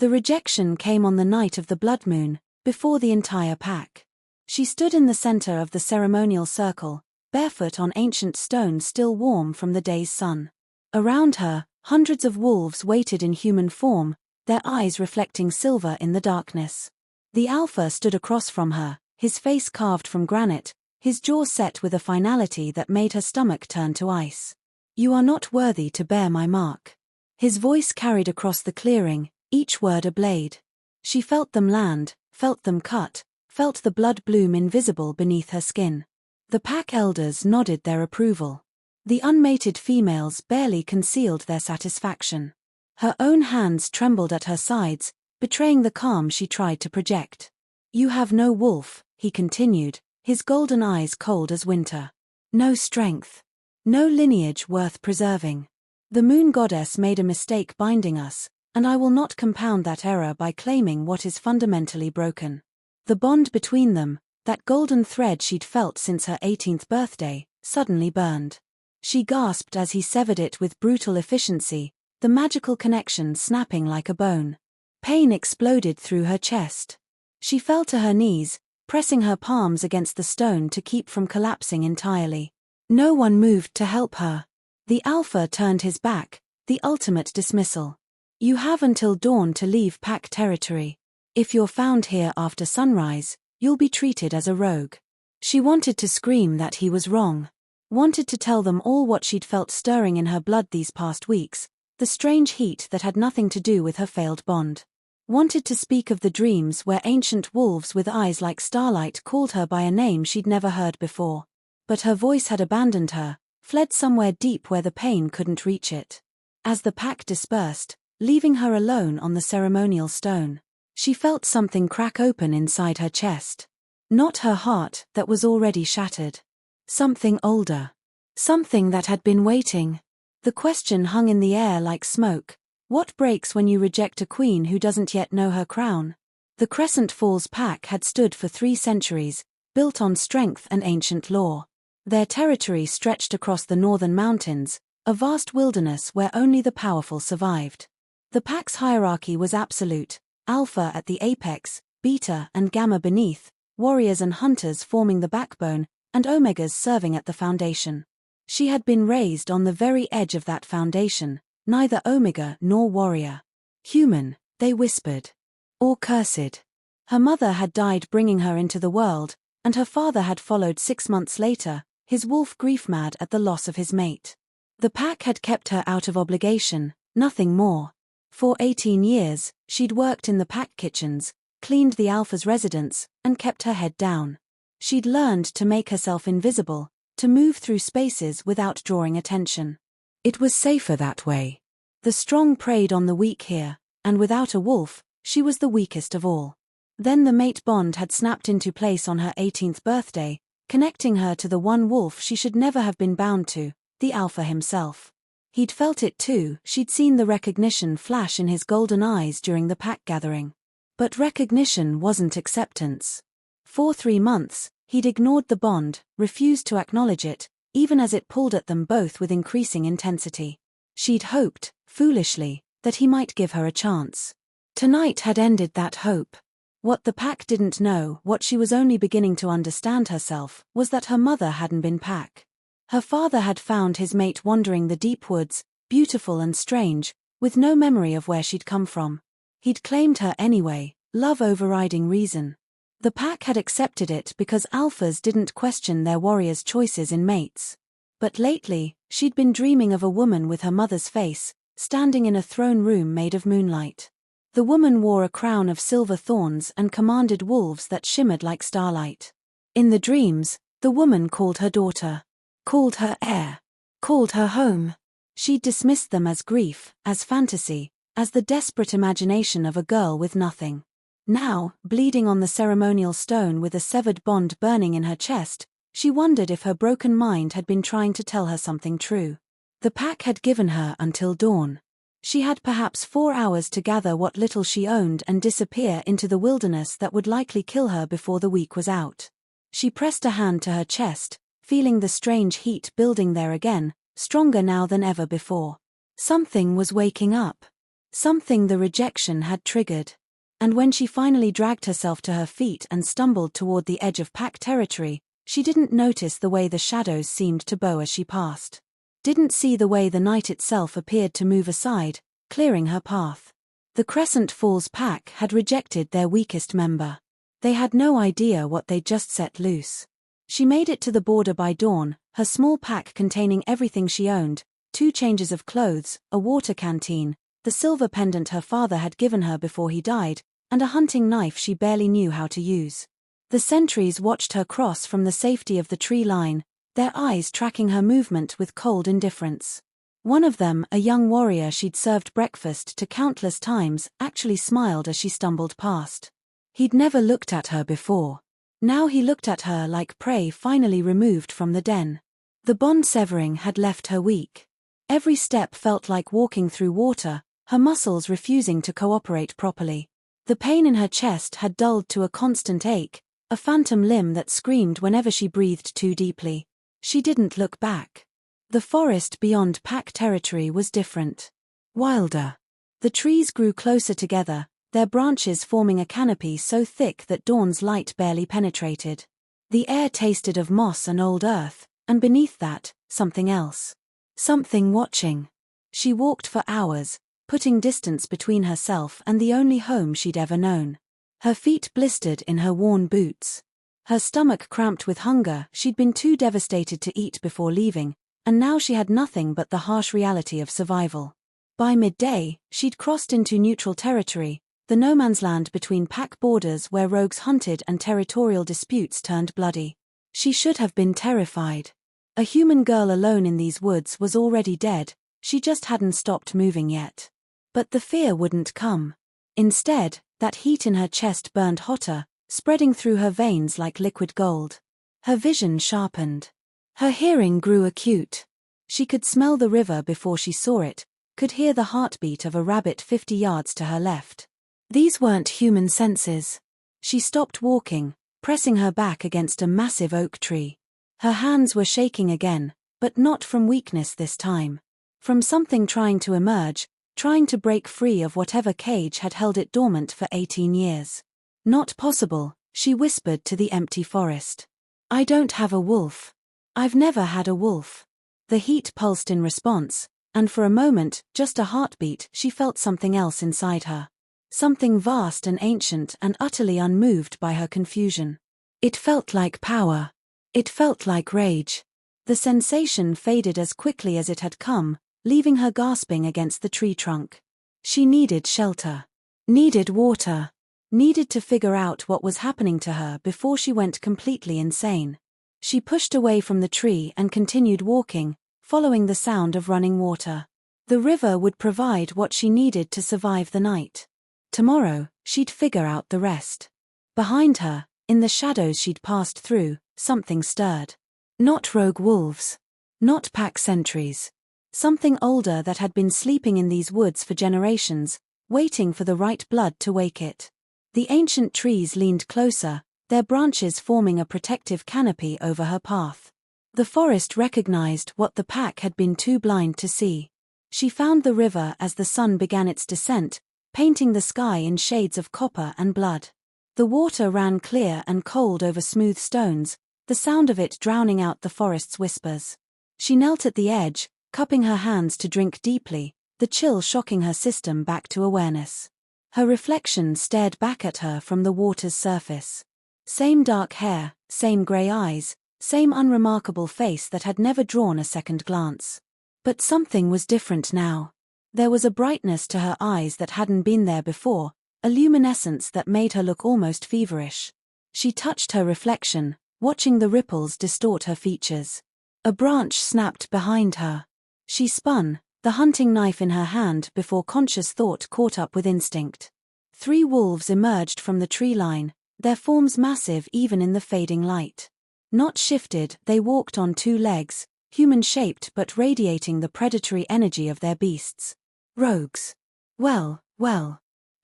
The rejection came on the night of the blood moon, before the entire pack. She stood in the center of the ceremonial circle, barefoot on ancient stone still warm from the day's sun. Around her, hundreds of wolves waited in human form, their eyes reflecting silver in the darkness. The Alpha stood across from her, his face carved from granite, his jaw set with a finality that made her stomach turn to ice. "You are not worthy to bear my mark." His voice carried across the clearing, each word a blade. She felt them land, felt them cut, felt the blood bloom invisible beneath her skin. The pack elders nodded their approval. The unmated females barely concealed their satisfaction. Her own hands trembled at her sides, betraying the calm she tried to project. "You have no wolf," he continued, his golden eyes cold as winter. "No strength. No lineage worth preserving. The moon goddess made a mistake binding us, and I will not compound that error by claiming what is fundamentally broken." The bond between them, that golden thread she'd felt since her 18th birthday, suddenly burned. She gasped as he severed it with brutal efficiency, the magical connection snapping like a bone. Pain exploded through her chest. She fell to her knees, pressing her palms against the stone to keep from collapsing entirely. No one moved to help her. The Alpha turned his back, the ultimate dismissal. "You have until dawn to leave pack territory. If you're found here after sunrise, you'll be treated as a rogue." She wanted to scream that he was wrong. Wanted to tell them all what she'd felt stirring in her blood these past weeks, the strange heat that had nothing to do with her failed bond. Wanted to speak of the dreams where ancient wolves with eyes like starlight called her by a name she'd never heard before. But her voice had abandoned her, fled somewhere deep where the pain couldn't reach it. As the pack dispersed, leaving her alone on the ceremonial stone, she felt something crack open inside her chest. Not her heart, that was already shattered. Something older. Something that had been waiting. The question hung in the air like smoke. What breaks when you reject a queen who doesn't yet know her crown? The Crescent Falls pack had stood for 3 centuries, built on strength and ancient lore. Their territory stretched across the northern mountains, a vast wilderness where only the powerful survived. The pack's hierarchy was absolute, Alpha at the apex, Beta and Gamma beneath, warriors and hunters forming the backbone, and Omegas serving at the foundation. She had been raised on the very edge of that foundation, neither Omega nor warrior. Human, they whispered. Or cursed. Her mother had died bringing her into the world, and her father had followed 6 months later, his wolf grief-mad at the loss of his mate. The pack had kept her out of obligation, nothing more. For 18 years, she'd worked in the pack kitchens, cleaned the Alpha's residence, and kept her head down. She'd learned to make herself invisible, to move through spaces without drawing attention. It was safer that way. The strong preyed on the weak here, and without a wolf, she was the weakest of all. Then the mate bond had snapped into place on her 18th birthday, connecting her to the one wolf she should never have been bound to, the Alpha himself. He'd felt it too, she'd seen the recognition flash in his golden eyes during the pack gathering. But recognition wasn't acceptance. For 3 months, he'd ignored the bond, refused to acknowledge it, even as it pulled at them both with increasing intensity. She'd hoped, foolishly, that he might give her a chance. Tonight had ended that hope. What the pack didn't know, what she was only beginning to understand herself, was that her mother hadn't been pack. Her father had found his mate wandering the deep woods, beautiful and strange, with no memory of where she'd come from. He'd claimed her anyway, love overriding reason. The pack had accepted it because Alphas didn't question their warriors' choices in mates. But lately, she'd been dreaming of a woman with her mother's face, standing in a throne room made of moonlight. The woman wore a crown of silver thorns and commanded wolves that shimmered like starlight. In the dreams, the woman called her daughter, called her heir, called her home. She'd dismissed them as grief, as fantasy, as the desperate imagination of a girl with nothing. Now, bleeding on the ceremonial stone with a severed bond burning in her chest, she wondered if her broken mind had been trying to tell her something true. The pack had given her until dawn. She had perhaps 4 hours to gather what little she owned and disappear into the wilderness that would likely kill her before the week was out. She pressed a hand to her chest, feeling the strange heat building there again, stronger now than ever before. Something was waking up. Something the rejection had triggered. And when she finally dragged herself to her feet and stumbled toward the edge of pack territory, she didn't notice the way the shadows seemed to bow as she passed. Didn't see the way the night itself appeared to move aside, clearing her path. The Crescent Falls pack had rejected their weakest member. They had no idea what they'd just set loose. She made it to the border by dawn, her small pack containing everything she owned, 2 changes of clothes, a water canteen, the silver pendant her father had given her before he died, and a hunting knife she barely knew how to use. The sentries watched her cross from the safety of the tree line, their eyes tracking her movement with cold indifference. One of them, a young warrior she'd served breakfast to countless times, actually smiled as she stumbled past. He'd never looked at her before. Now he looked at her like prey finally removed from the den. The bond severing had left her weak. Every step felt like walking through water, her muscles refusing to cooperate properly. The pain in her chest had dulled to a constant ache, a phantom limb that screamed whenever she breathed too deeply. She didn't look back. The forest beyond pack territory was different. Wilder. The trees grew closer together, their branches forming a canopy so thick that dawn's light barely penetrated. The air tasted of moss and old earth, and beneath that, something else. Something watching. She walked for hours, putting distance between herself and the only home she'd ever known. Her feet blistered in her worn boots. Her stomach cramped with hunger, she'd been too devastated to eat before leaving, and now she had nothing but the harsh reality of survival. By midday, she'd crossed into neutral territory, the no man's land between pack borders where rogues hunted and territorial disputes turned bloody. She should have been terrified. A human girl alone in these woods was already dead, she just hadn't stopped moving yet. But the fear wouldn't come. Instead, that heat in her chest burned hotter, spreading through her veins like liquid gold. Her vision sharpened. Her hearing grew acute. She could smell the river before she saw it, could hear the heartbeat of a rabbit 50 yards to her left. These weren't human senses. She stopped walking, pressing her back against a massive oak tree. Her hands were shaking again, but not from weakness this time. From something trying to emerge, trying to break free of whatever cage had held it dormant for 18 years. Not possible, she whispered to the empty forest. I don't have a wolf. I've never had a wolf. The heat pulsed in response, and for a moment, just a heartbeat, she felt something else inside her. Something vast and ancient and utterly unmoved by her confusion. It felt like power. It felt like rage. The sensation faded as quickly as it had come, leaving her gasping against the tree trunk. She needed shelter. Needed water. Needed to figure out what was happening to her before she went completely insane. She pushed away from the tree and continued walking, following the sound of running water. The river would provide what she needed to survive the night. Tomorrow, she'd figure out the rest. Behind her, in the shadows she'd passed through, something stirred. Not rogue wolves. Not pack sentries. Something older that had been sleeping in these woods for generations, waiting for the right blood to wake it. The ancient trees leaned closer, their branches forming a protective canopy over her path. The forest recognized what the pack had been too blind to see. She found the river as the sun began its descent, painting the sky in shades of copper and blood. The water ran clear and cold over smooth stones, the sound of it drowning out the forest's whispers. She knelt at the edge, cupping her hands to drink deeply, the chill shocking her system back to awareness. Her reflection stared back at her from the water's surface. Same dark hair, same grey eyes, same unremarkable face that had never drawn a second glance. But something was different now. There was a brightness to her eyes that hadn't been there before, a luminescence that made her look almost feverish. She touched her reflection, watching the ripples distort her features. A branch snapped behind her. She spun, the hunting knife in her hand before conscious thought caught up with instinct. 3 wolves emerged from the tree line, their forms massive even in the fading light. Not shifted, they walked on 2 legs, human-shaped but radiating the predatory energy of their beasts. Rogues. Well.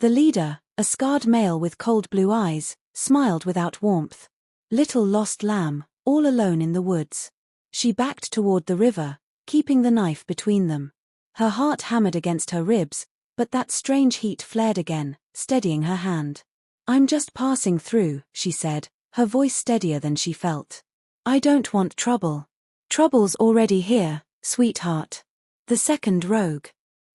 The leader, a scarred male with cold blue eyes, smiled without warmth. Little lost lamb, all alone in the woods. She backed toward the river, keeping the knife between them. Her heart hammered against her ribs, But that strange heat flared again, steadying her hand. "I'm just passing through," she said, her voice steadier than she felt. "I don't want trouble." "Trouble's already here, sweetheart." The second rogue,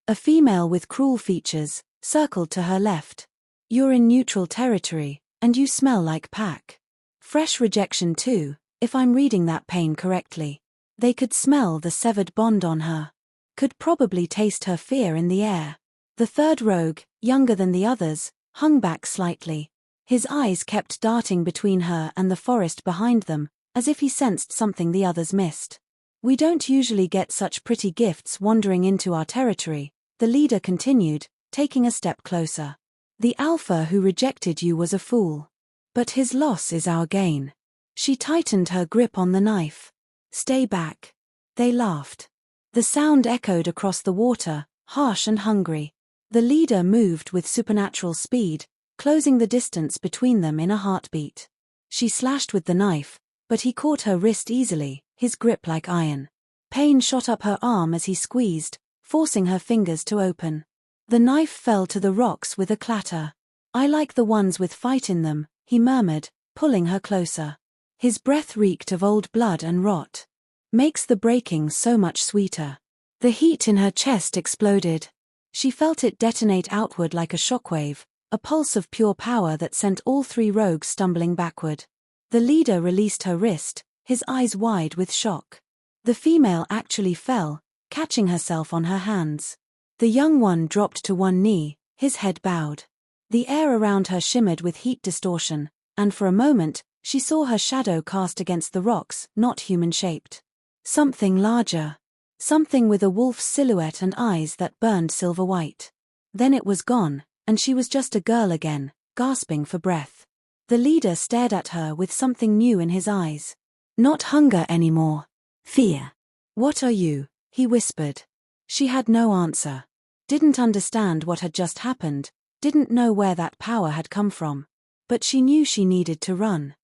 a female with cruel features, circled to her left. "You're in neutral territory, and you smell like pack. Fresh rejection too, if I'm reading that pain correctly." They could smell the severed bond on her. Could probably taste her fear in the air. The third rogue, younger than the others, hung back slightly. His eyes kept darting between her and the forest behind them, as if he sensed something the others missed. "We don't usually get such pretty gifts wandering into our territory," the leader continued, taking a step closer. "The alpha who rejected you was a fool. But his loss is our gain." She tightened her grip on the knife. "Stay back." They laughed. The sound echoed across the water, harsh and hungry. The leader moved with supernatural speed, closing the distance between them in a heartbeat. She slashed with the knife, but he caught her wrist easily, his grip like iron. Pain shot up her arm as he squeezed, forcing her fingers to open. The knife fell to the rocks with a clatter. "I like the ones with fight in them," he murmured, pulling her closer. His breath reeked of old blood and rot. "Makes the breaking so much sweeter." The heat in her chest exploded. She felt it detonate outward like a shockwave, a pulse of pure power that sent all three rogues stumbling backward. The leader released her wrist, his eyes wide with shock. The female actually fell, catching herself on her hands. The young one dropped to one knee, his head bowed. The air around her shimmered with heat distortion, and for a moment, she saw her shadow cast against the rocks, not human-shaped. Something larger. Something with a wolf's silhouette and eyes that burned silver white. Then it was gone, and she was just a girl again, gasping for breath. The leader stared at her with something new in his eyes. Not hunger anymore. Fear. "What are you?" he whispered. She had no answer. Didn't understand what had just happened, didn't know where that power had come from. But she knew she needed to run.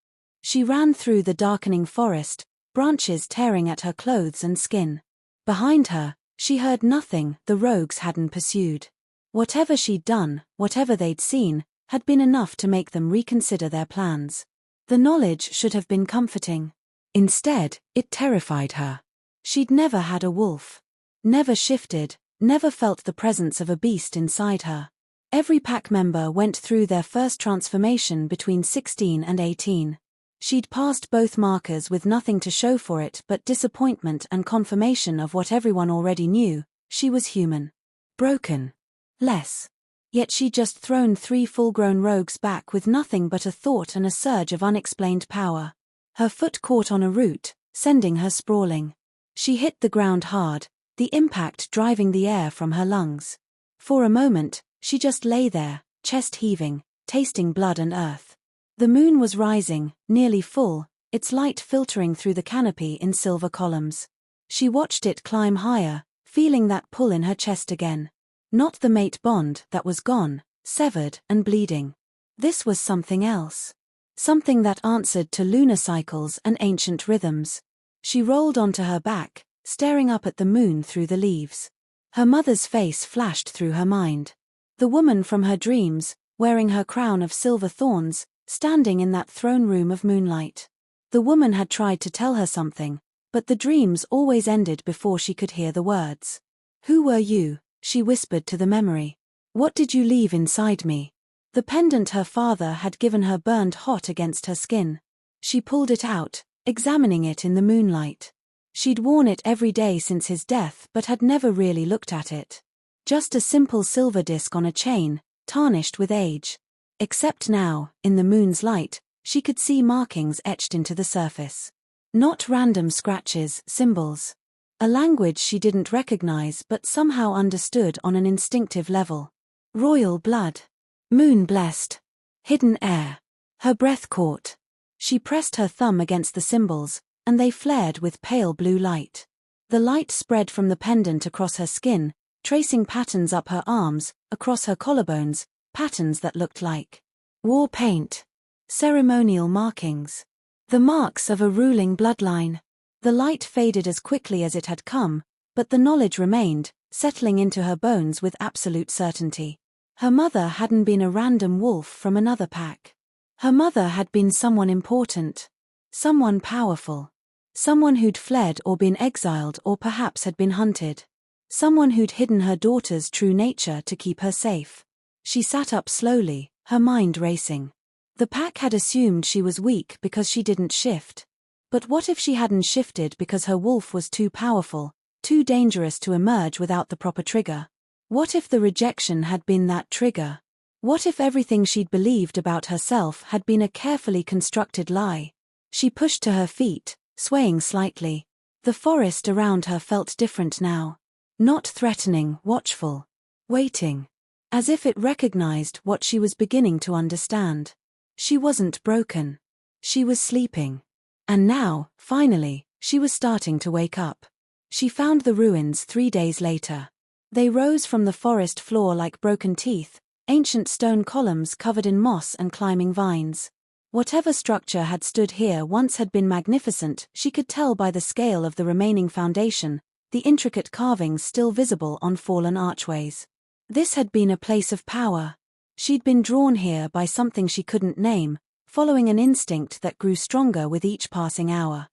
She ran through the darkening forest, branches tearing at her clothes and skin. Behind her, she heard nothing the rogues hadn't pursued. Whatever she'd done, whatever they'd seen, had been enough to make them reconsider their plans. The knowledge should have been comforting. Instead, it terrified her. She'd never had a wolf. Never shifted, never felt the presence of a beast inside her. Every pack member went through their first transformation between 16 and 18. She'd passed both markers with nothing to show for it but disappointment and confirmation of what everyone already knew: she was human. Broken. Less. Yet she'd just thrown 3 full-grown rogues back with nothing but a thought and a surge of unexplained power. Her foot caught on a root, sending her sprawling. She hit the ground hard, the impact driving the air from her lungs. For a moment, she just lay there, chest heaving, tasting blood and earth. The moon was rising, nearly full, its light filtering through the canopy in silver columns. She watched it climb higher, feeling that pull in her chest again. Not the mate bond that was gone, severed and bleeding. This was something else. Something that answered to lunar cycles and ancient rhythms. She rolled onto her back, staring up at the moon through the leaves. Her mother's face flashed through her mind. The woman from her dreams, wearing her crown of silver thorns, standing in that throne room of moonlight. The woman had tried to tell her something, but the dreams always ended before she could hear the words. "Who were you?" she whispered to the memory. "What did you leave inside me?" The pendant her father had given her burned hot against her skin. She pulled it out, examining it in the moonlight. She'd worn it every day since his death but had never really looked at it. Just a simple silver disc on a chain, tarnished with age. Except now, in the moon's light, she could see markings etched into the surface. Not random scratches, symbols. A language she didn't recognize but somehow understood on an instinctive level. Royal blood. Moon-blessed. Hidden heir. Her breath caught. She pressed her thumb against the symbols, and they flared with pale blue light. The light spread from the pendant across her skin, tracing patterns up her arms, across her collarbones, patterns that looked like war paint. Ceremonial markings. The marks of a ruling bloodline. The light faded as quickly as it had come, but the knowledge remained: settling into her bones with absolute certainty. Her mother hadn't been a random wolf from another pack. Her mother had been someone important. Someone powerful. Someone who'd fled or been exiled or perhaps had been hunted. Someone who'd hidden her daughter's true nature to keep her safe. She sat up slowly, her mind racing. The pack had assumed she was weak because she didn't shift. But what if she hadn't shifted because her wolf was too powerful, too dangerous to emerge without the proper trigger? What if the rejection had been that trigger? What if everything she'd believed about herself had been a carefully constructed lie? She pushed to her feet, swaying slightly. The forest around her felt different now. Not threatening, watchful. Waiting. As if it recognized what she was beginning to understand. She wasn't broken. She was sleeping. And now, finally, she was starting to wake up. She found the ruins 3 days later. They rose from the forest floor like broken teeth, ancient stone columns covered in moss and climbing vines. Whatever structure had stood here once had been magnificent, she could tell by the scale of the remaining foundation, the intricate carvings still visible on fallen archways. This had been a place of power. She'd been drawn here by something she couldn't name, following an instinct that grew stronger with each passing hour.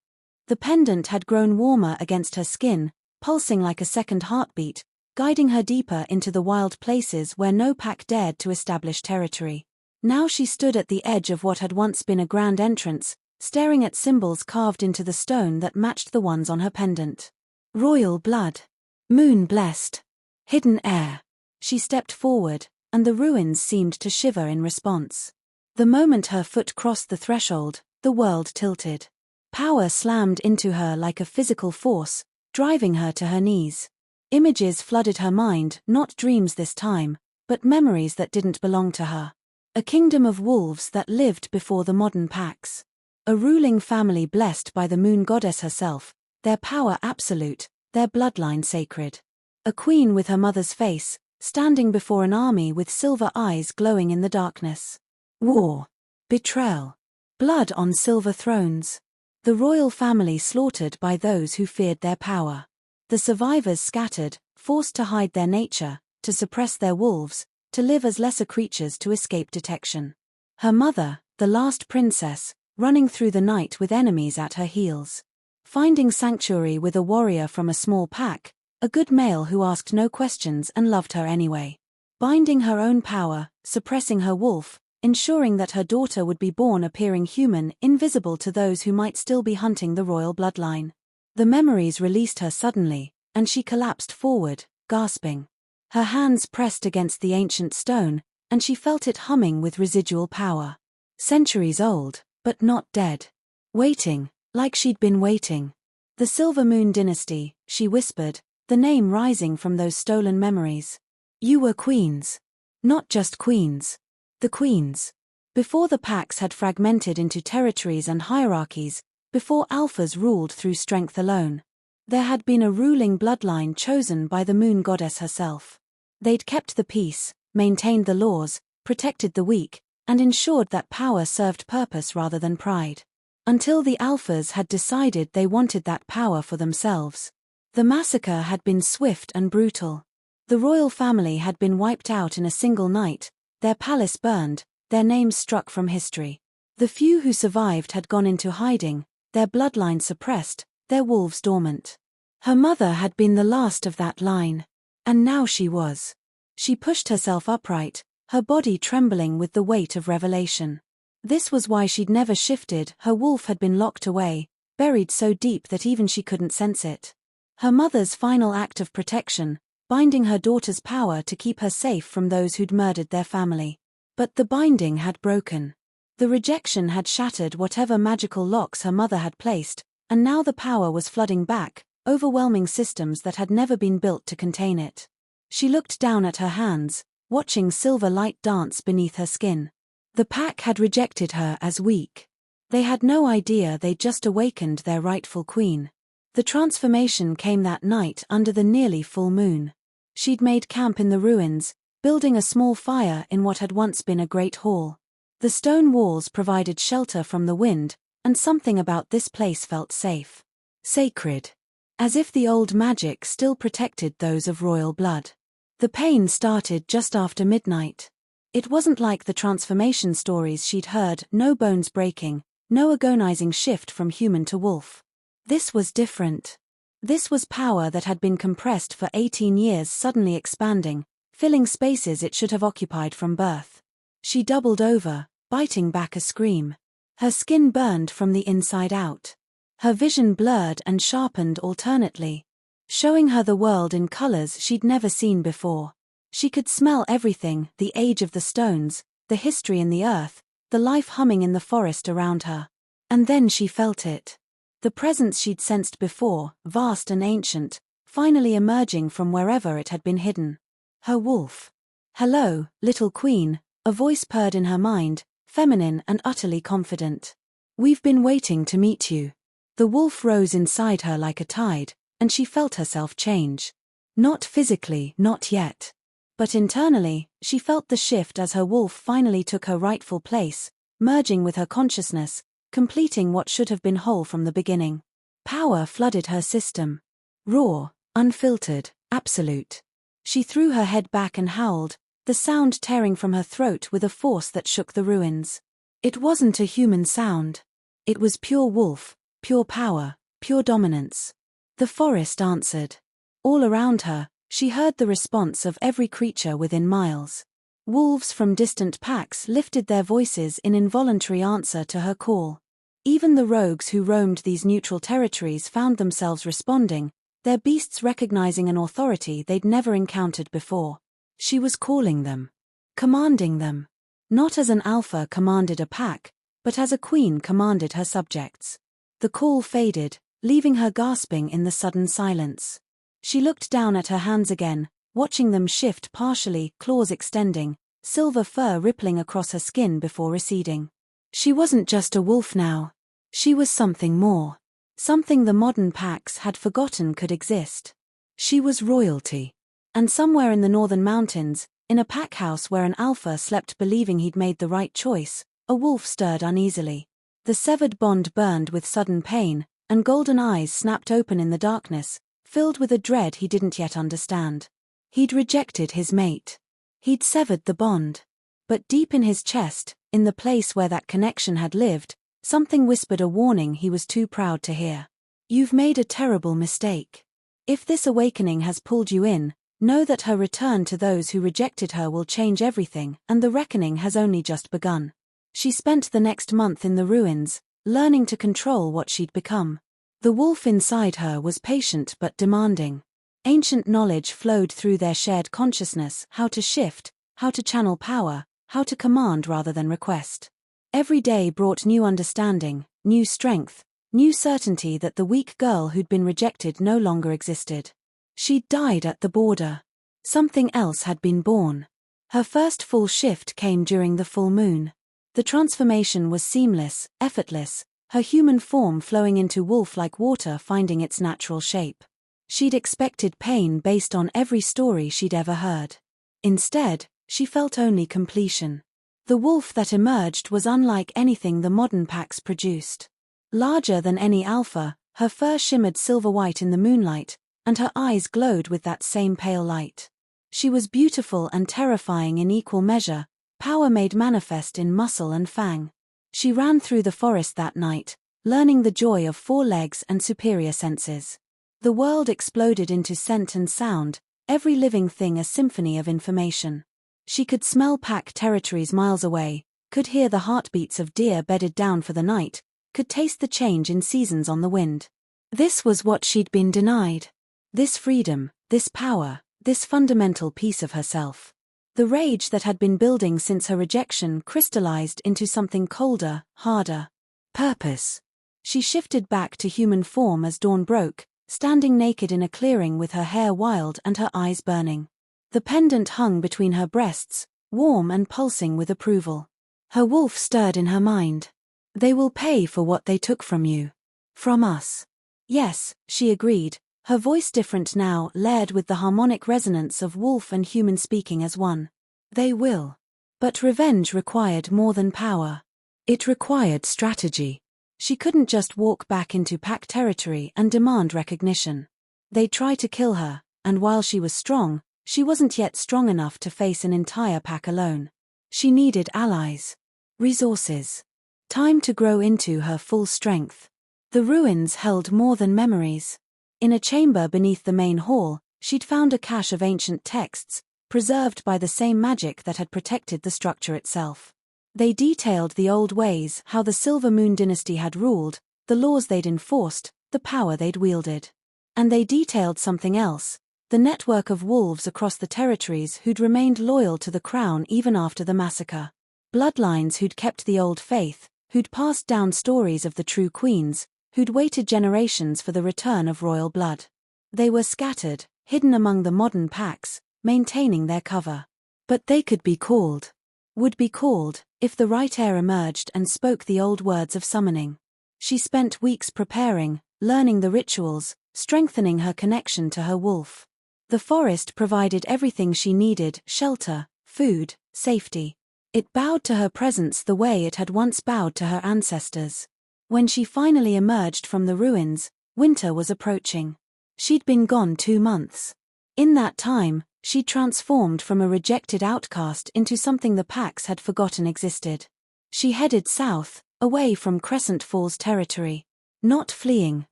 The pendant had grown warmer against her skin, pulsing like a second heartbeat, guiding her deeper into the wild places where no pack dared to establish territory. Now she stood at the edge of what had once been a grand entrance, staring at symbols carved into the stone that matched the ones on her pendant. Royal blood. Moon-blessed. Hidden heir. She stepped forward, and the ruins seemed to shiver in response. The moment her foot crossed the threshold, the world tilted. Power slammed into her like a physical force, driving her to her knees. Images flooded her mind, not dreams this time, but memories that didn't belong to her. A kingdom of wolves that lived before the modern packs. A ruling family blessed by the moon goddess herself, their power absolute, their bloodline sacred. A queen with her mother's face, standing before an army with silver eyes glowing in the darkness. War. Betrayal. Blood on silver thrones. The royal family slaughtered by those who feared their power. The survivors scattered, forced to hide their nature, to suppress their wolves, to live as lesser creatures to escape detection. Her mother, the last princess, running through the night with enemies at her heels. Finding sanctuary with a warrior from a small pack, a good male who asked no questions and loved her anyway. Binding her own power, suppressing her wolf, ensuring that her daughter would be born appearing human, invisible to those who might still be hunting the royal bloodline. The memories released her suddenly, and she collapsed forward, gasping. Her hands pressed against the ancient stone, and she felt it humming with residual power. Centuries old, but not dead. Waiting, like she'd been waiting. The Silver Moon Dynasty, she whispered, the name rising from those stolen memories. You were queens. Not just queens. The queens. Before the packs had fragmented into territories and hierarchies, before alphas ruled through strength alone. There had been a ruling bloodline chosen by the moon goddess herself. They'd kept the peace, maintained the laws, protected the weak, and ensured that power served purpose rather than pride. Until the alphas had decided they wanted that power for themselves. The massacre had been swift and brutal. The royal family had been wiped out in a single night, their palace burned, their names struck from history. The few who survived had gone into hiding, their bloodline suppressed, their wolves dormant. Her mother had been the last of that line. And now she was. She pushed herself upright, her body trembling with the weight of revelation. This was why she'd never shifted. Her wolf had been locked away, buried so deep that even she couldn't sense it. Her mother's final act of protection, binding her daughter's power to keep her safe from those who'd murdered their family. But the binding had broken. The rejection had shattered whatever magical locks her mother had placed, and now the power was flooding back, overwhelming systems that had never been built to contain it. She looked down at her hands, watching silver light dance beneath her skin. The pack had rejected her as weak. They had no idea they'd just awakened their rightful queen. The transformation came that night under the nearly full moon. She'd made camp in the ruins, building a small fire in what had once been a great hall. The stone walls provided shelter from the wind, and something about this place felt safe. Sacred. as if the old magic still protected those of royal blood. The pain started just after midnight. It wasn't like the transformation stories she'd heard, no bones breaking, no agonizing shift from human to wolf. This was different. This was power that had been compressed for 18 years suddenly expanding, filling spaces it should have occupied from birth. She doubled over, biting back a scream. Her skin burned from the inside out. Her vision blurred and sharpened alternately, showing her the world in colors she'd never seen before. She could smell everything, the age of the stones, the history in the earth, the life humming in the forest around her. And then she felt it. The presence she'd sensed before, vast and ancient, finally emerging from wherever it had been hidden. Her wolf. "Hello, little queen," a voice purred in her mind, feminine and utterly confident. "We've been waiting to meet you." The wolf rose inside her like a tide, and she felt herself change. Not physically, not yet. But internally, she felt the shift as her wolf finally took her rightful place, merging with her consciousness, completing what should have been whole from the beginning. Power flooded her system. Raw, unfiltered, absolute. She threw her head back and howled, the sound tearing from her throat with a force that shook the ruins. It wasn't a human sound. It was pure wolf, pure power, pure dominance. The forest answered. All around her, she heard the response of every creature within miles. Wolves from distant packs lifted their voices in involuntary answer to her call. Even the rogues who roamed these neutral territories found themselves responding, their beasts recognizing an authority they'd never encountered before. She was calling them. Commanding them. Not as an alpha commanded a pack, but as a queen commanded her subjects. The call faded, leaving her gasping in the sudden silence. She looked down at her hands again, watching them shift partially, claws extending, silver fur rippling across her skin before receding. She wasn't just a wolf now. She was something more. Something the modern packs had forgotten could exist. She was royalty. And somewhere in the northern mountains, in a pack house where an alpha slept believing he'd made the right choice, a wolf stirred uneasily. The severed bond burned with sudden pain, and golden eyes snapped open in the darkness, filled with a dread he didn't yet understand. He'd rejected his mate. He'd severed the bond. But deep in his chest, in the place where that connection had lived, something whispered a warning he was too proud to hear. You've made a terrible mistake. If this awakening has pulled you in, know that her return to those who rejected her will change everything, and the reckoning has only just begun. She spent the next month in the ruins, learning to control what she'd become. The wolf inside her was patient but demanding. Ancient knowledge flowed through their shared consciousness, how to shift, how to channel power, how to command rather than request. Every day brought new understanding, new strength, new certainty that the weak girl who'd been rejected no longer existed. She'd died at the border. Something else had been born. Her first full shift came during the full moon. The transformation was seamless, effortless, her human form flowing into wolf like water finding its natural shape. She'd expected pain based on every story she'd ever heard. Instead, she felt only completion. The wolf that emerged was unlike anything the modern packs produced. Larger than any alpha, her fur shimmered silver-white in the moonlight, and her eyes glowed with that same pale light. She was beautiful and terrifying in equal measure, power made manifest in muscle and fang. She ran through the forest that night, learning the joy of 4 legs and superior senses. The world exploded into scent and sound, every living thing a symphony of information. She could smell pack territories miles away, could hear the heartbeats of deer bedded down for the night, could taste the change in seasons on the wind. This was what she'd been denied. This freedom, this power, this fundamental piece of herself. The rage that had been building since her rejection crystallized into something colder, harder. Purpose. She shifted back to human form as dawn broke, standing naked in a clearing with her hair wild and her eyes burning. The pendant hung between her breasts, warm and pulsing with approval. Her wolf stirred in her mind. They will pay for what they took from you. From us. Yes, she agreed, her voice different now, layered with the harmonic resonance of wolf and human speaking as one. They will. But revenge required more than power. It required strategy. She couldn't just walk back into pack territory and demand recognition. They'd try to kill her, and while she was strong, she wasn't yet strong enough to face an entire pack alone. She needed allies, resources, time to grow into her full strength. The ruins held more than memories. In a chamber beneath the main hall, she'd found a cache of ancient texts, preserved by the same magic that had protected the structure itself. They detailed the old ways, how the Silver Moon dynasty had ruled, the laws they'd enforced, the power they'd wielded. And they detailed something else, the network of wolves across the territories who'd remained loyal to the crown even after the massacre. Bloodlines who'd kept the old faith, who'd passed down stories of the true queens, who'd waited generations for the return of royal blood. They were scattered, hidden among the modern packs, maintaining their cover. But they could be called. Would be called, if the right heir emerged and spoke the old words of summoning. She spent weeks preparing, learning the rituals, strengthening her connection to her wolf. The forest provided everything she needed: shelter, food, safety. It bowed to her presence the way it had once bowed to her ancestors. When she finally emerged from the ruins, winter was approaching. She'd been gone 2 months. In that time, she transformed from a rejected outcast into something the packs had forgotten existed. She headed south, away from Crescent Falls territory. Not fleeing,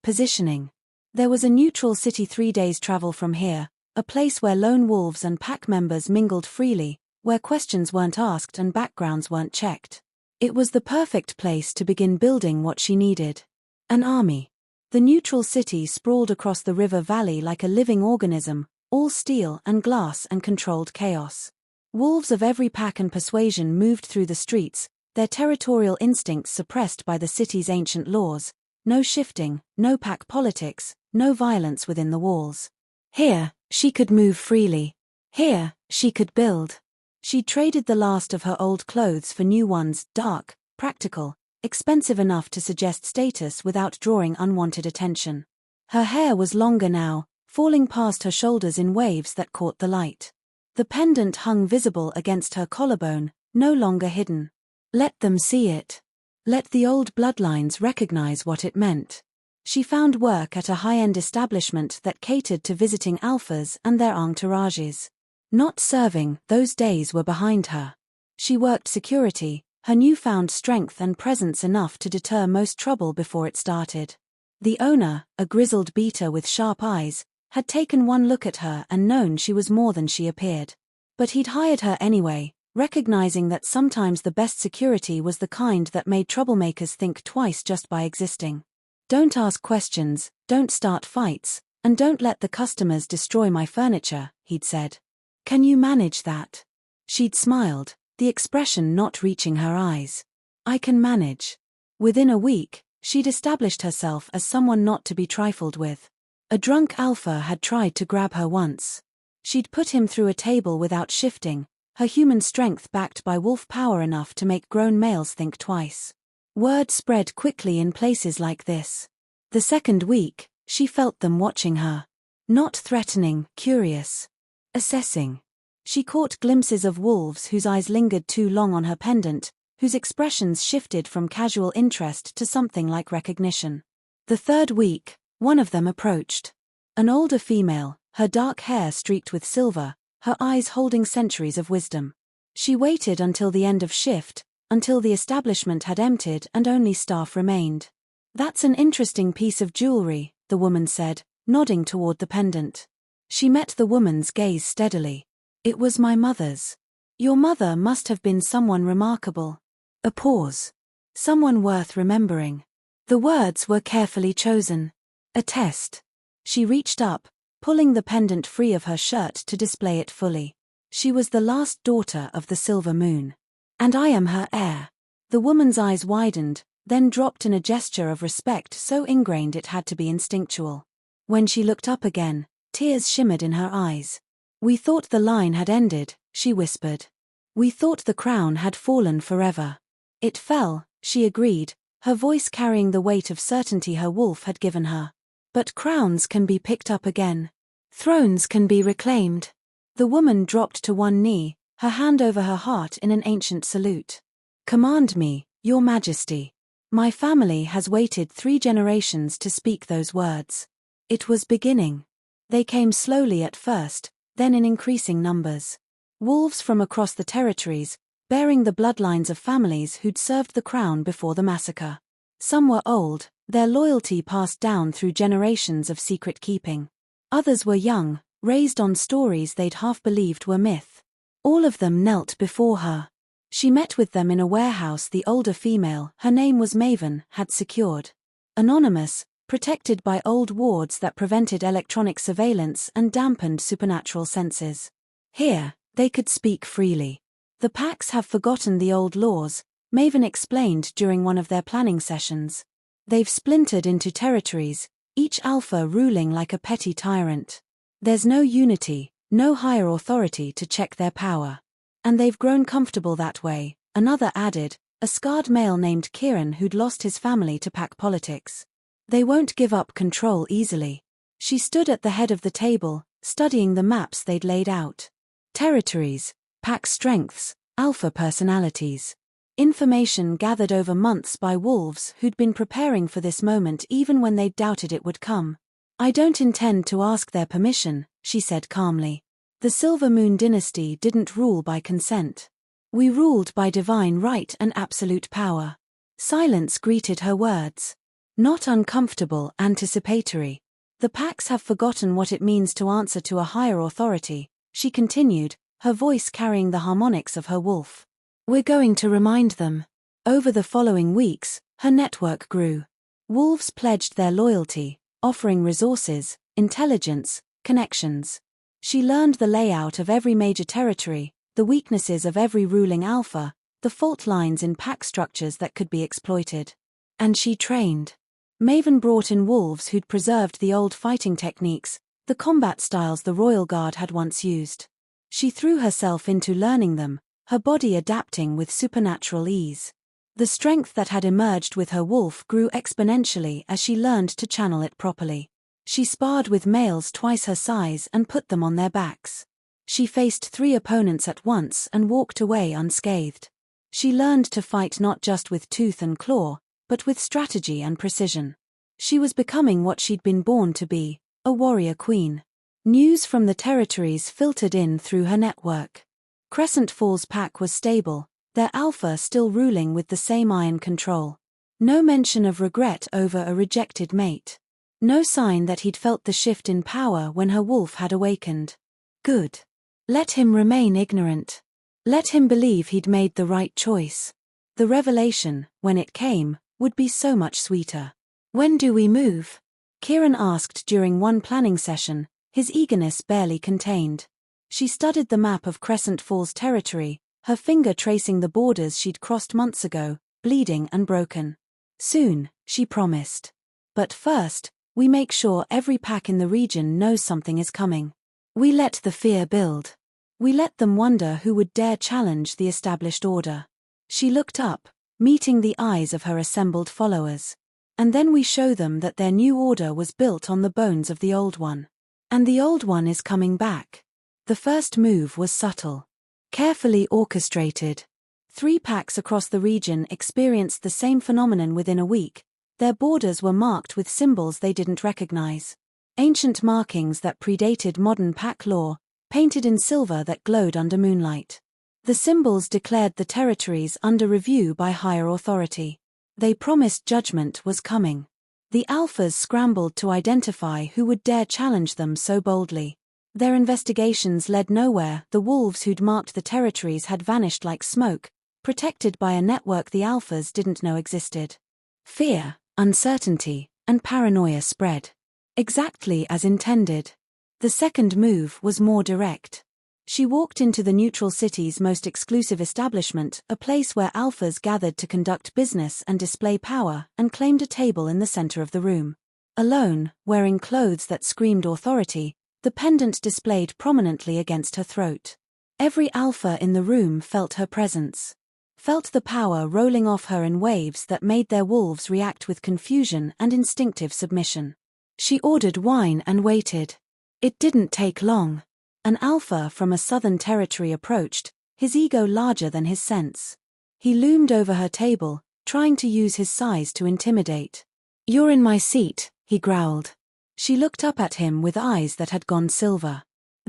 positioning. There was a neutral city 3 days' travel from here, a place where lone wolves and pack members mingled freely, where questions weren't asked and backgrounds weren't checked. It was the perfect place to begin building what she needed. An army. The neutral city sprawled across the river valley like a living organism, all steel and glass and controlled chaos. Wolves of every pack and persuasion moved through the streets, their territorial instincts suppressed by the city's ancient laws. No shifting, no pack politics, no violence within the walls. Here, she could move freely. Here, she could build. She traded the last of her old clothes for new ones, dark, practical, expensive enough to suggest status without drawing unwanted attention. Her hair was longer now, falling past her shoulders in waves that caught the light. The pendant hung visible against her collarbone, no longer hidden. Let them see it. Let the old bloodlines recognize what it meant. She found work at a high-end establishment that catered to visiting alphas and their entourages. Not serving, those days were behind her. She worked security, her newfound strength and presence enough to deter most trouble before it started. The owner, a grizzled beater with sharp eyes, had taken one look at her and known she was more than she appeared. But he'd hired her anyway, recognizing that sometimes the best security was the kind that made troublemakers think twice just by existing. Don't ask questions, don't start fights, and don't let the customers destroy my furniture, he'd said. Can you manage that? She'd smiled, the expression not reaching her eyes. I can manage. Within a week, she'd established herself as someone not to be trifled with. A drunk alpha had tried to grab her once. She'd put him through a table without shifting, her human strength backed by wolf power enough to make grown males think twice. Word spread quickly in places like this. The second week, she felt them watching her. Not threatening, curious. Assessing. She caught glimpses of wolves whose eyes lingered too long on her pendant, whose expressions shifted from casual interest to something like recognition. The third week, one of them approached. An older female, her dark hair streaked with silver, her eyes holding centuries of wisdom. She waited until the end of shift, until the establishment had emptied and only staff remained. That's an interesting piece of jewelry, the woman said, nodding toward the pendant. She met the woman's gaze steadily. It was my mother's. Your mother must have been someone remarkable. A pause. Someone worth remembering. The words were carefully chosen. A test. She reached up, pulling the pendant free of her shirt to display it fully. She was the last daughter of the Silver Moon. And I am her heir. The woman's eyes widened, then dropped in a gesture of respect so ingrained it had to be instinctual. When she looked up again, tears shimmered in her eyes. We thought the line had ended, she whispered. We thought the crown had fallen forever. It fell, she agreed, her voice carrying the weight of certainty her wolf had given her. But crowns can be picked up again. Thrones can be reclaimed. The woman dropped to one knee, her hand over her heart in an ancient salute. Command me, Your Majesty. My family has waited 3 generations to speak those words. It was beginning. They came slowly at first, then in increasing numbers. Wolves from across the territories, bearing the bloodlines of families who'd served the crown before the massacre. Some were old, their loyalty passed down through generations of secret keeping. Others were young, raised on stories they'd half believed were myth. All of them knelt before her. She met with them in a warehouse the older female, her name was Maven, had secured. Anonymous, protected by old wards that prevented electronic surveillance and dampened supernatural senses. Here, they could speak freely. The packs have forgotten the old laws, Maven explained during one of their planning sessions. They've splintered into territories, each alpha ruling like a petty tyrant. There's no unity, no higher authority to check their power. And they've grown comfortable that way, another added, a scarred male named Kieran who'd lost his family to pack politics. They won't give up control easily. She stood at the head of the table, studying the maps they'd laid out. Territories, pack strengths, alpha personalities. Information gathered over months by wolves who'd been preparing for this moment even when they'd doubted it would come. I don't intend to ask their permission, she said calmly. The Silver Moon dynasty didn't rule by consent. We ruled by divine right and absolute power. Silence greeted her words. Not uncomfortable, anticipatory. The packs have forgotten what it means to answer to a higher authority, she continued, her voice carrying the harmonics of her wolf. We're going to remind them. Over the following weeks, her network grew. Wolves pledged their loyalty, offering resources, intelligence, connections. She learned the layout of every major territory, the weaknesses of every ruling alpha, the fault lines in pack structures that could be exploited. And she trained. Maven brought in wolves who'd preserved the old fighting techniques, the combat styles the Royal Guard had once used. She threw herself into learning them, her body adapting with supernatural ease. The strength that had emerged with her wolf grew exponentially as she learned to channel it properly. She sparred with males twice her size and put them on their backs. She faced 3 opponents at once and walked away unscathed. She learned to fight not just with tooth and claw, but with strategy and precision. She was becoming what she'd been born to be, a warrior queen. News from the territories filtered in through her network. Crescent Falls pack was stable, their alpha still ruling with the same iron control. No mention of regret over a rejected mate. No sign that he'd felt the shift in power when her wolf had awakened. Good. Let him remain ignorant. Let him believe he'd made the right choice. The revelation, when it came, would be so much sweeter. When do we move? Kieran asked during one planning session, his eagerness barely contained. She studied the map of Crescent Falls territory, her finger tracing the borders she'd crossed months ago, bleeding and broken. Soon, she promised. But first, we make sure every pack in the region knows something is coming. We let the fear build. We let them wonder who would dare challenge the established order. She looked up, meeting the eyes of her assembled followers. And then we show them that their new order was built on the bones of the old one. And the old one is coming back. The first move was subtle. Carefully orchestrated. 3 packs across the region experienced the same phenomenon within a week. Their borders were marked with symbols they didn't recognize. Ancient markings that predated modern pack law, painted in silver that glowed under moonlight. The symbols declared the territories under review by higher authority. They promised judgment was coming. The alphas scrambled to identify who would dare challenge them so boldly. Their investigations led nowhere. The wolves who'd marked the territories had vanished like smoke, protected by a network the alphas didn't know existed. Fear, uncertainty, and paranoia spread. Exactly as intended. The second move was more direct. She walked into the neutral city's most exclusive establishment, a place where alphas gathered to conduct business and display power, and claimed a table in the center of the room. Alone, wearing clothes that screamed authority, the pendant displayed prominently against her throat. Every alpha in the room felt her presence. Felt the power rolling off her in waves that made their wolves react with confusion and instinctive submission. She ordered wine and waited. It didn't take long. An alpha from a southern territory approached, his ego larger than his sense. He loomed over her table, trying to use his size to intimidate. "You're in my seat," he growled. She looked up at him with eyes that had gone silver.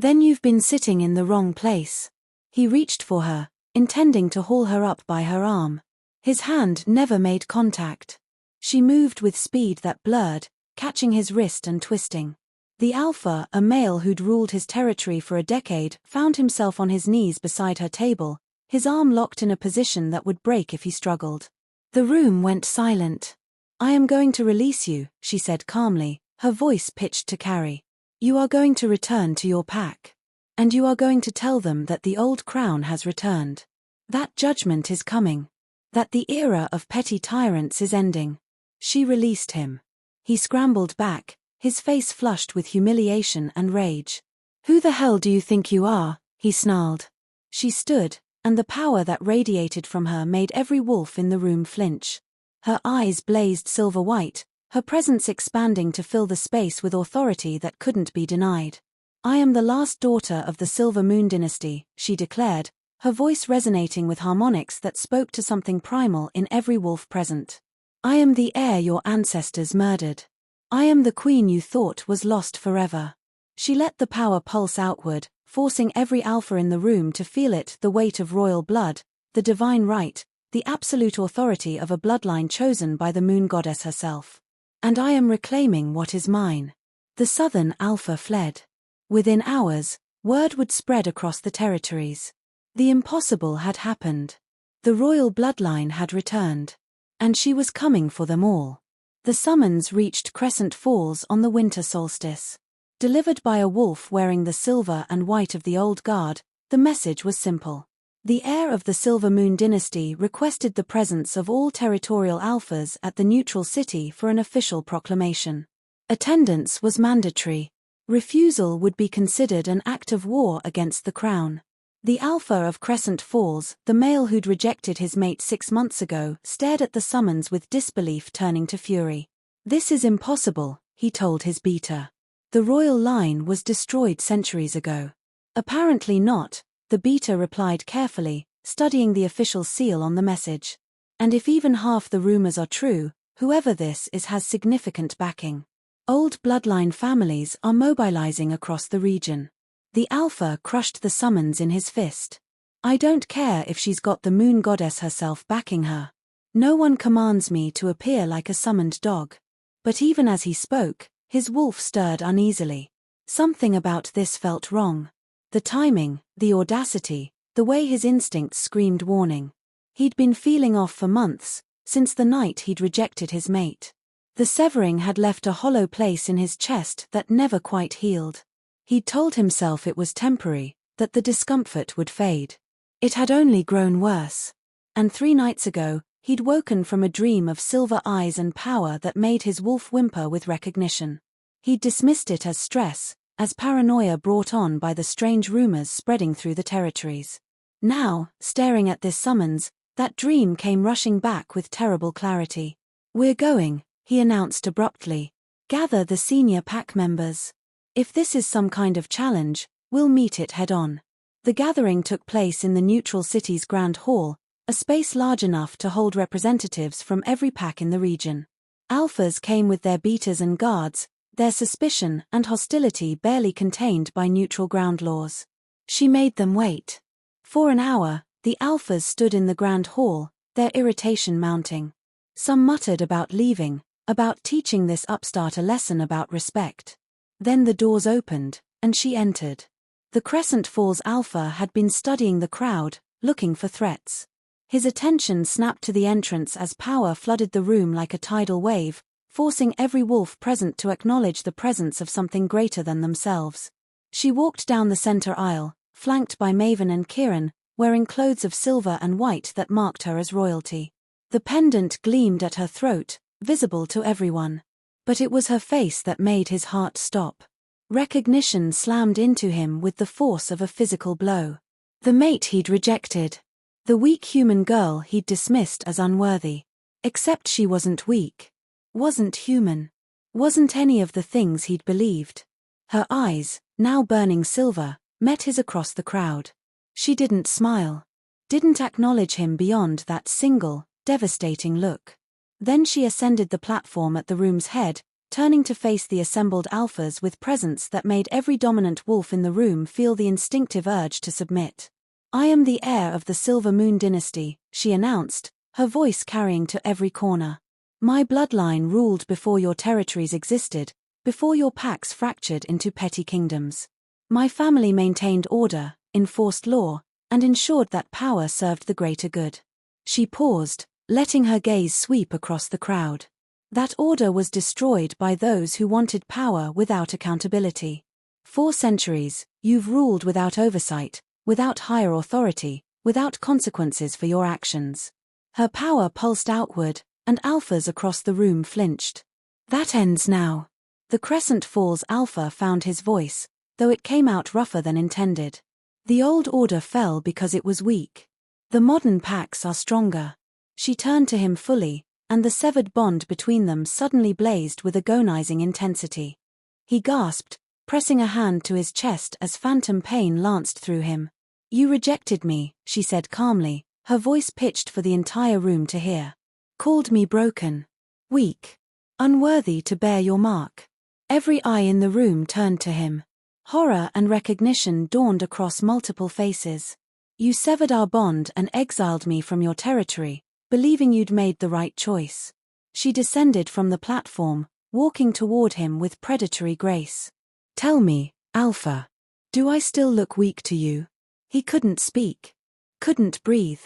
"Then you've been sitting in the wrong place." He reached for her, intending to haul her up by her arm. His hand never made contact. She moved with speed that blurred, catching his wrist and twisting. The alpha, a male who'd ruled his territory for a decade, found himself on his knees beside her table, his arm locked in a position that would break if he struggled. The room went silent. "I am going to release you," she said calmly, her voice pitched to carry. "You are going to return to your pack. And you are going to tell them that the old crown has returned. That judgment is coming. That the era of petty tyrants is ending." She released him. He scrambled back, his face flushed with humiliation and rage. "Who the hell do you think you are?" he snarled. She stood, and the power that radiated from her made every wolf in the room flinch. Her eyes blazed silver white, her presence expanding to fill the space with authority that couldn't be denied. "I am the last daughter of the Silver Moon dynasty," she declared, her voice resonating with harmonics that spoke to something primal in every wolf present. "I am the heir your ancestors murdered. I am the queen you thought was lost forever." She let the power pulse outward, forcing every alpha in the room to feel it, the weight of royal blood, the divine right, the absolute authority of a bloodline chosen by the moon goddess herself. "And I am reclaiming what is mine." The southern alpha fled. Within hours, word would spread across the territories. The impossible had happened. The royal bloodline had returned. And she was coming for them all. The summons reached Crescent Falls on the winter solstice. Delivered by a wolf wearing the silver and white of the old guard, the message was simple. The heir of the Silver Moon dynasty requested the presence of all territorial alphas at the neutral city for an official proclamation. Attendance was mandatory. Refusal would be considered an act of war against the crown. The alpha of Crescent Falls, the male who'd rejected his mate 6 months ago, stared at the summons with disbelief turning to fury. "This is impossible," he told his beta. "The royal line was destroyed centuries ago." "Apparently not," the beta replied carefully, studying the official seal on the message. "And if even half the rumors are true, whoever this is has significant backing. Old bloodline families are mobilizing across the region." The alpha crushed the summons in his fist. "I don't care if she's got the moon goddess herself backing her. No one commands me to appear like a summoned dog." But even as he spoke, his wolf stirred uneasily. Something about this felt wrong. The timing, the audacity, the way his instincts screamed warning. He'd been feeling off for months, since the night he'd rejected his mate. The severing had left a hollow place in his chest that never quite healed. He'd told himself it was temporary, that the discomfort would fade. It had only grown worse. And 3 nights ago, he'd woken from a dream of silver eyes and power that made his wolf whimper with recognition. He'd dismissed it as stress, as paranoia brought on by the strange rumors spreading through the territories. Now, staring at this summons, that dream came rushing back with terrible clarity. "We're going," he announced abruptly. "Gather the senior pack members. If this is some kind of challenge, we'll meet it head-on." The gathering took place in the neutral city's Grand Hall, a space large enough to hold representatives from every pack in the region. Alphas came with their beaters and guards, their suspicion and hostility barely contained by neutral ground laws. She made them wait. For an hour, the alphas stood in the Grand Hall, their irritation mounting. Some muttered about leaving, about teaching this upstart a lesson about respect. Then the doors opened, and she entered. The Crescent Falls alpha had been studying the crowd, looking for threats. His attention snapped to the entrance as power flooded the room like a tidal wave, forcing every wolf present to acknowledge the presence of something greater than themselves. She walked down the center aisle, flanked by Maven and Kieran, wearing clothes of silver and white that marked her as royalty. The pendant gleamed at her throat, visible to everyone. But it was her face that made his heart stop. Recognition slammed into him with the force of a physical blow. The mate he'd rejected. The weak human girl he'd dismissed as unworthy. Except she wasn't weak. Wasn't human. Wasn't any of the things he'd believed. Her eyes, now burning silver, met his across the crowd. She didn't smile. Didn't acknowledge him beyond that single, devastating look. Then she ascended the platform at the room's head, turning to face the assembled alphas with presence that made every dominant wolf in the room feel the instinctive urge to submit. "I am the heir of the Silver Moon dynasty," she announced, her voice carrying to every corner. "My bloodline ruled before your territories existed, before your packs fractured into petty kingdoms. My family maintained order, enforced law, and ensured that power served the greater good." She paused, letting her gaze sweep across the crowd. "That order was destroyed by those who wanted power without accountability. 4 centuries, you've ruled without oversight, without higher authority, without consequences for your actions." Her power pulsed outward, and alphas across the room flinched. "That ends now." The Crescent Falls alpha found his voice, though it came out rougher than intended. "The old order fell because it was weak. The modern packs are stronger." She turned to him fully, and the severed bond between them suddenly blazed with agonizing intensity. He gasped, pressing a hand to his chest as phantom pain lanced through him. "You rejected me," she said calmly, her voice pitched for the entire room to hear. "Called me broken, weak, unworthy to bear your mark." Every eye in the room turned to him. Horror and recognition dawned across multiple faces. "You severed our bond and exiled me from your territory, believing you'd made the right choice." She descended from the platform, walking toward him with predatory grace. "Tell me, Alpha, do I still look weak to you?" He couldn't speak. Couldn't breathe.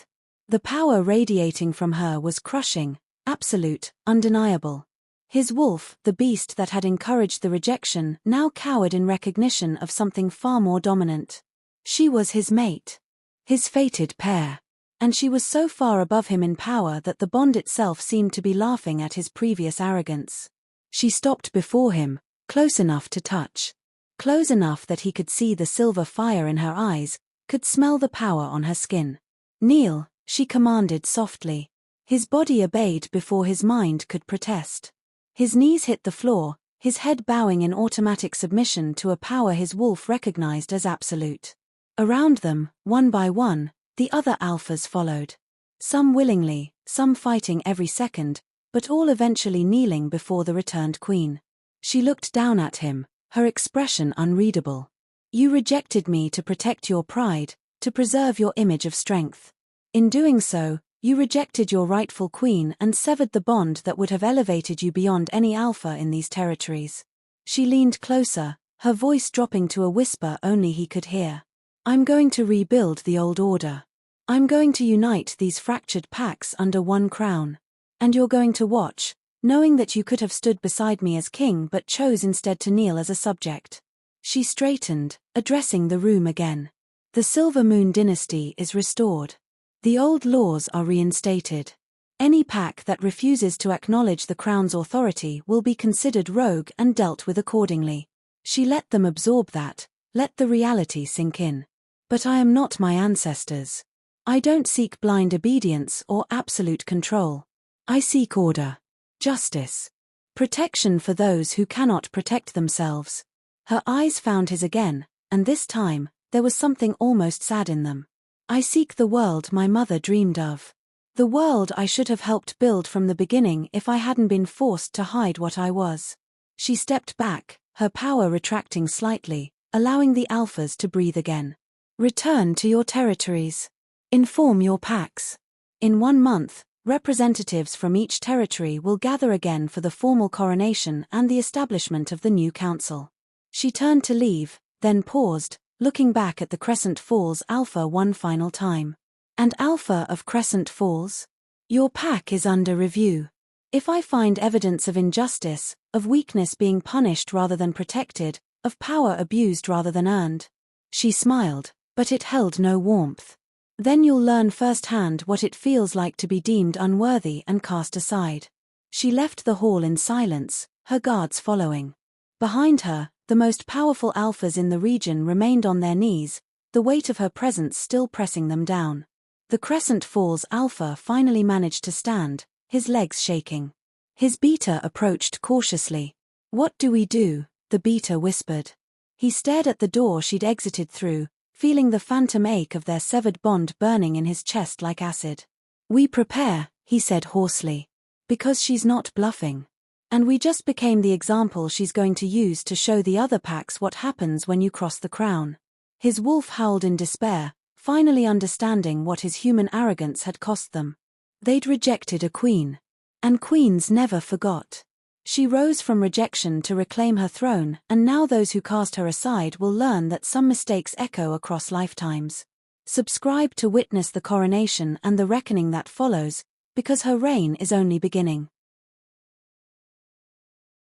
The power radiating from her was crushing, absolute, undeniable. His wolf, the beast that had encouraged the rejection, now cowered in recognition of something far more dominant. She was his mate. His fated pair. And she was so far above him in power that the bond itself seemed to be laughing at his previous arrogance. She stopped before him, close enough to touch. Close enough that he could see the silver fire in her eyes, could smell the power on her skin. "Kneel," she commanded softly. His body obeyed before his mind could protest. His knees hit the floor, his head bowing in automatic submission to a power his wolf recognized as absolute. Around them, one by one, the other alphas followed. Some willingly, some fighting every second, but all eventually kneeling before the returned queen. She looked down at him, her expression unreadable. "You rejected me to protect your pride, to preserve your image of strength. In doing so, you rejected your rightful queen and severed the bond that would have elevated you beyond any alpha in these territories." She leaned closer, her voice dropping to a whisper only he could hear. "I'm going to rebuild the old order. I'm going to unite these fractured packs under one crown. And you're going to watch, knowing that you could have stood beside me as king but chose instead to kneel as a subject." She straightened, addressing the room again. "The Silver Moon dynasty is restored. The old laws are reinstated. Any pack that refuses to acknowledge the crown's authority will be considered rogue and dealt with accordingly." She let them absorb that, let the reality sink in. "But I am not my ancestors. I don't seek blind obedience or absolute control. I seek order, justice, protection for those who cannot protect themselves." Her eyes found his again, and this time, there was something almost sad in them. "I seek the world my mother dreamed of. The world I should have helped build from the beginning if I hadn't been forced to hide what I was." She stepped back, her power retracting slightly, allowing the alphas to breathe again. "Return to your territories. Inform your packs. In 1 month, representatives from each territory will gather again for the formal coronation and the establishment of the new council." She turned to leave, then paused, looking back at the Crescent Falls Alpha one final time. "And Alpha of Crescent Falls? Your pack is under review. If I find evidence of injustice, of weakness being punished rather than protected, of power abused rather than earned." She smiled, but it held no warmth. "Then you'll learn firsthand what it feels like to be deemed unworthy and cast aside." She left the hall in silence, her guards following. Behind her, the most powerful alphas in the region remained on their knees, the weight of her presence still pressing them down. The Crescent Falls alpha finally managed to stand, his legs shaking. His beta approached cautiously. "What do we do?" the beta whispered. He stared at the door she'd exited through, feeling the phantom ache of their severed bond burning in his chest like acid. "We prepare," he said hoarsely. Because she's not bluffing. And we just became the example she's going to use to show the other packs what happens when you cross the crown. His wolf howled in despair, finally understanding what his human arrogance had cost them. They'd rejected a queen. And queens never forgot. She rose from rejection to reclaim her throne, and now those who cast her aside will learn that some mistakes echo across lifetimes. Subscribe to witness the coronation and the reckoning that follows, because her reign is only beginning.